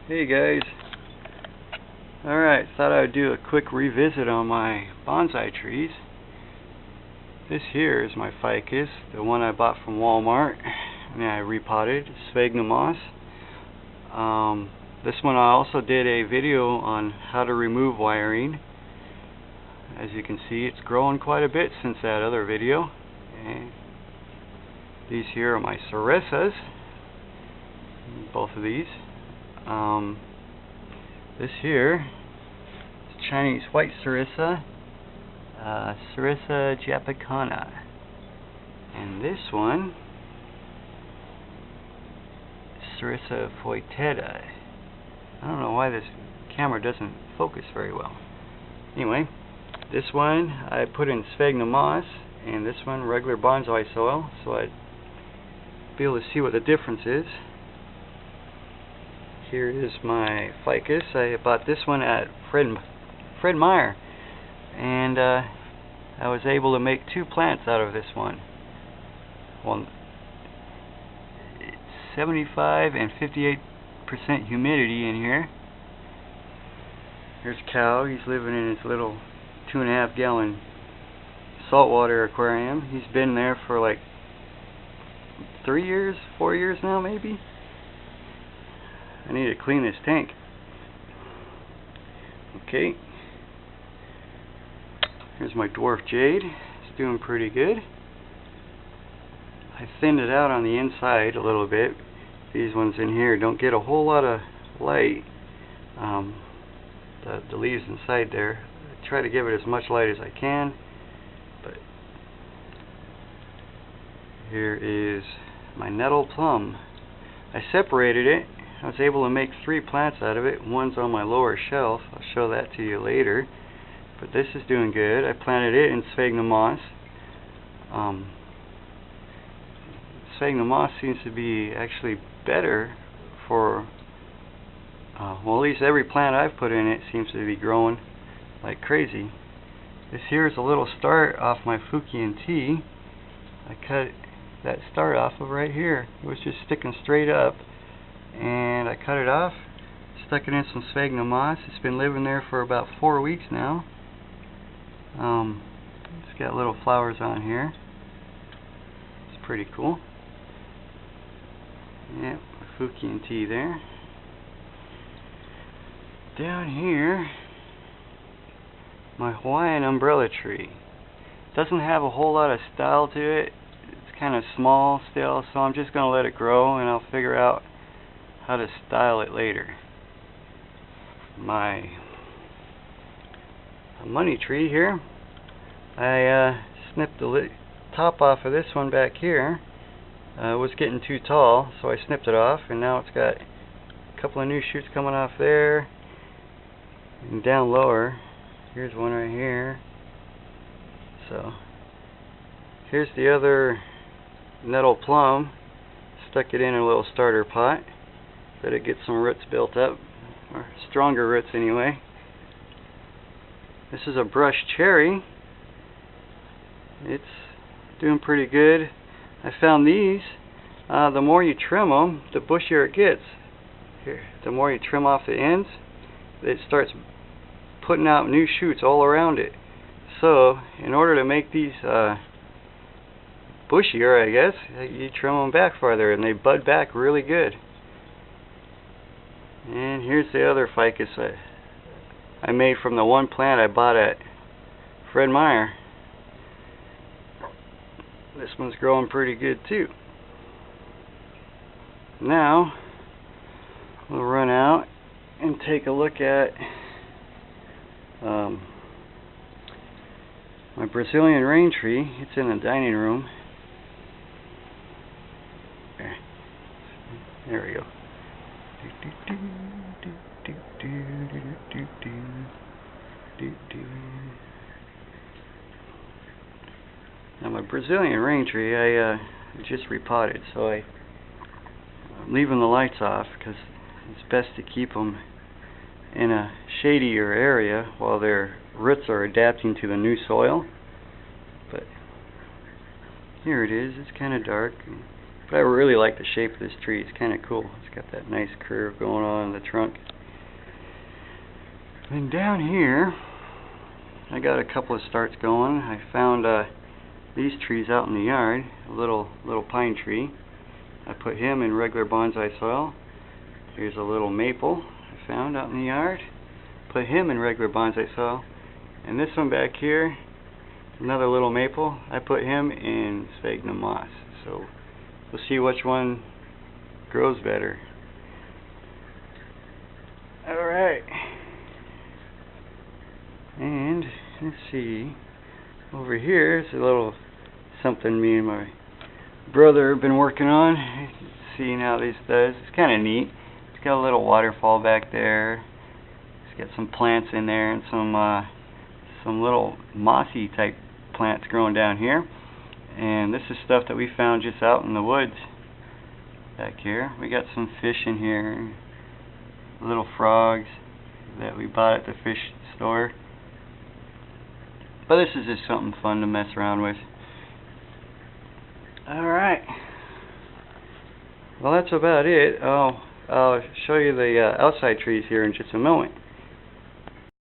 Hey guys, alright, thought I would do a quick revisit on my bonsai trees. This here is my ficus, the one I bought from Walmart and I repotted, sphagnum moss. This one I also did a video on how to remove wiring. As you can see, it's grown quite a bit since that other video. And these here are my cerezas, both of these. This here is Chinese white cereza, Cereza japicana, and this one is Cereza foetida. I don't know why this camera doesn't focus very well. Anyway, this one I put in sphagnum moss, and this one regular bonsai soil, so I'd be able to see what the difference is. Here is my ficus. I bought this one at Fred Meyer, and I was able to make 2 plants out of this one. Well, it's 75 and 58% humidity in here. Here's Cow. He's living in his little 2.5 gallon saltwater aquarium. He's been there for like 4 years now maybe. I need to clean this tank. Okay. Here's my dwarf jade. It's doing pretty good. I thinned it out on the inside a little bit. These ones in here don't get a whole lot of light. The leaves inside there. I try to give it as much light as I can. But here is my nettle plum. I separated it. I was able to make 3 plants out of it. One's on my lower shelf. I'll show that to you later. But this is doing good. I planted it in sphagnum moss. Sphagnum moss seems to be actually better for, well, at least every plant I've put in it seems to be growing like crazy. This here is a little start off my Fukian tea. I cut that start off of right here. It was just sticking straight up. And I cut it off, stuck it in some sphagnum moss. It's been living there for about 4 weeks now. It's got little flowers on here. It's pretty cool. Yep, Fukian tea there. Down here, my Hawaiian umbrella tree. Doesn't have a whole lot of style to it. It's kind of small still, so I'm just going to let it grow and I'll figure out how to style it later. My money tree here, I snipped the top off of this one back here. It was getting too tall, so I snipped it off, and now it's got a couple of new shoots coming off there. And down lower, here's one right here. So here's the other nettle plum. Stuck it in a little starter pot. Let it get some roots built up, or stronger roots anyway. This is a brush cherry. It's doing pretty good. I found these, the more you trim them, the bushier it gets. Here, the more you trim off the ends, it starts putting out new shoots all around it. So, in order to make these bushier, I guess, you trim them back farther and they bud back really good. And here's the other ficus I made from the one plant I bought at Fred Meyer. This one's growing pretty good too. Now we'll run out and take a look at my Brazilian rain tree. It's in the dining room. There we go. Now my Brazilian rain tree, I just repotted, so I'm leaving the lights off because it's best to keep them in a shadier area while their roots are adapting to the new soil. But here it is. It's kind of dark. But I really like the shape of this tree. It's kind of cool. It's got that nice curve going on in the trunk. And down here, I got a couple of starts going. I found these trees out in the yard. A little pine tree. I put him in regular bonsai soil. Here's a little maple I found out in the yard. Put him in regular bonsai soil. And this one back here, another little maple, I put him in sphagnum moss. So we'll see which one grows better. Alright. And let's see. Over here is a little something me and my brother have been working on. Seeing how this does. It's kind of neat. It's got a little waterfall back there. It's got some plants in there and some little mossy type plants growing down here. And this is stuff that we found just out in the woods back here. We got some fish in here, little frogs that we bought at the fish store. But this is just something fun to mess around with. Alright. Well, that's about it. I'll show you the outside trees here in just a moment.